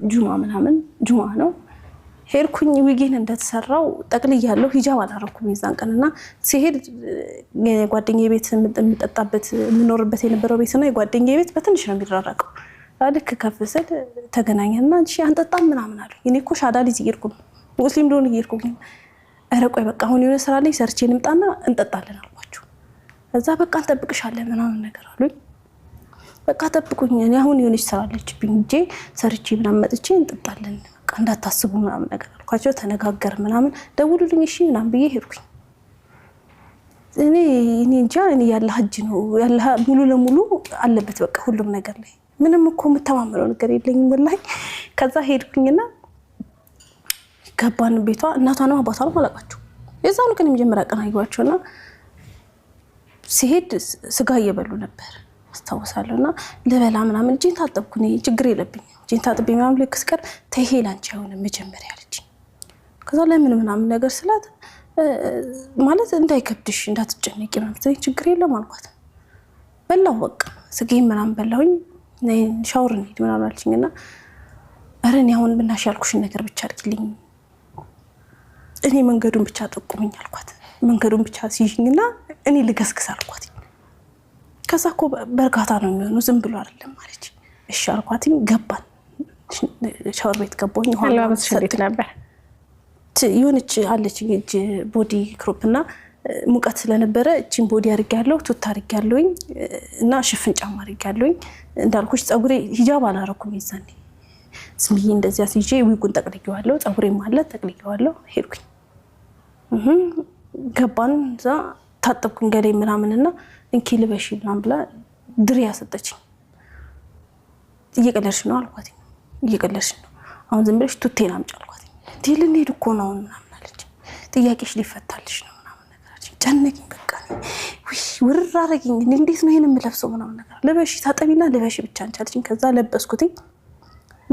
ጁማ ምናምን ጁማ ነው ሄርኩኝ ዊጌን እንደተሰራው ጠቅልያለሁ ሂጃብ አላረኩም ይዛን ቀንና ሲሄድ የጓደኛዬ ቤት የምጠጣበት የምኖርበት የነበረው ቤት ነው የጓደኛዬ ቤት በትንሽ ነው የሚራራቀው አልክ ከፍሰል ተገናኘና እንጂ አንጠጣም ምናምን አለ እኔ እኮ ሻዳ ልጅ ይርኩም ሙስሊም ዶን ይርኩም አረቆይ በቃ አሁን የሆነ ስራ ላይ ሰርቼ እንምጣና እንጠጣለን አልኳቸው እዛ በቃ እንጠብቅሻለን ምናምን ነገር አሉኝ በቃ ተጠብቁኝ እኔ አሁን የሆነች ስራ አለችብኝ እንጂ ሰርቼ ምናምን መጥቼ እንጠጣለን በቃ እንዳታስቡ ምናምን ነገር አልኳቸው ተነጋገር ምናምን ደውሉልኝ እሺ ምናምን ብዬ ሄድኩኝ እኔ እንጃ እኔ ያለ ሀጅ ነው ያለ ሙሉ ለሙሉ አለበት በቃ ሁሉም ነገር ላይ ምንም እኮ መተማመነው ነገር የለኝም ወላሂ ከዛ ሄድኩኝና ገባን ቤቷ እናቷና አባቷ አላቃቸው የዛኑ ቀን መጀመሪያ ቀን አይጓቸውና ሲሄድ ስጋ እየበሉ ነበር አስተዋውሳለሁና ለበላ ምናምን ጂን ታጠብኩኝ ችግር የለብኝ ጂን ታጥቤ ምናምን ለክስከር ተሄላንቺ አሁን መጀመሪያ ያለች ከዛ ለምን ምናምን ነገር ስላት ማለት እንዳይከብድሽ እንዳትጨነቂ ምናምን ችግር የለም አልኳት በላው በቃ ስጋዬ ምናምን በላሁኝ ሻወር እንሂድ ምናምን አለችኝና አረን ያሁን ብናሽ ያልኩሽ ነገር ብቻ አድርጊልኝ እኔ መንገዱን ብቻ ጠቁመኝ አልኳት መንገዱን ብቻ ሲይኝና እኔ ልገስግስ አልኳት ከዛኮ በርጋታ ነው የሚሆነው ዝም ብሎ አይደለም ማለት እሺ አልኳትኝ ገባን ሻወር ቤት ገባኝ ሆነ ሰጥት ነበር ይሁንች አለች እጅ ቦዲ ክሮፕና ሙቀት ስለነበረ እቺን ቦዲ አርጋለሁ ቱታ አርጋለሁኝ እና ሽፍን ጫማ አርጋለሁኝ እንዳልኩሽ ጸጉሬ ሂጃብ አላረኩም ይዛኔ ስምዬ እንደዚያ ሲጄ ዊጉን ጠቅልዬዋለሁ ጸጉሬም አለ ጠቅልዬዋለሁ ሄድኩኝ ገባን ዛ ታጠብኩኝ ገለይ ምናምንና እንኪ ልበሽ ምናምን ብላ ድሪያ ሰጠችኝ እየቀለድሽ ነው አልኳት እየቀለድሽ ነው አሁን ዝም ብለሽ ቱቴን አምጪ አልኳት ዲልን ሄድ እኮ ነው ምናምን አለች ጥያቄሽ ሊፈታልሽ ነው ምናምን ነገር አለች ጨነቀኝ በቃ ውርር አረገኝ እንዴት ነው ይሄንን የምለብሰው ምናምን ነገር ልበሽ ታጠቢና ልበሽ ብቻ አንቻለችኝ ከዛ ለበስኩትኝ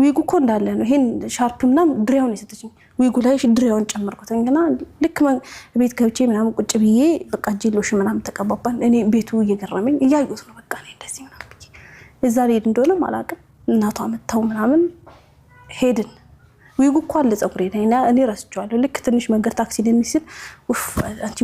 ዊጉ እኮ እንዳለ ነው ይሄን ሻርፕ ምናምን ድሪያውን የሰጠችኝ ዊጉ ላይ ድሪያውን ጨመርኩትኝና ልክ ቤት ገብቼ ምናምን ቁጭ ብዬ በቃ ጂሎሽ ምናምን ተቀባባን እኔ ቤቱ እየገረመኝ እያዩት ነው በቃ እኔ እንደዚህ ምናምን ብዬ እዛ ሄድ እንደሆነ ማላቀም እናቷ መጣው ምናምን ሄድን ዊጉ እኮ አለ ጸጉሬ ላይ እኔ ራስቸዋለሁ ልክ ትንሽ መንገድ ታክሲ ለሚስል አንቺ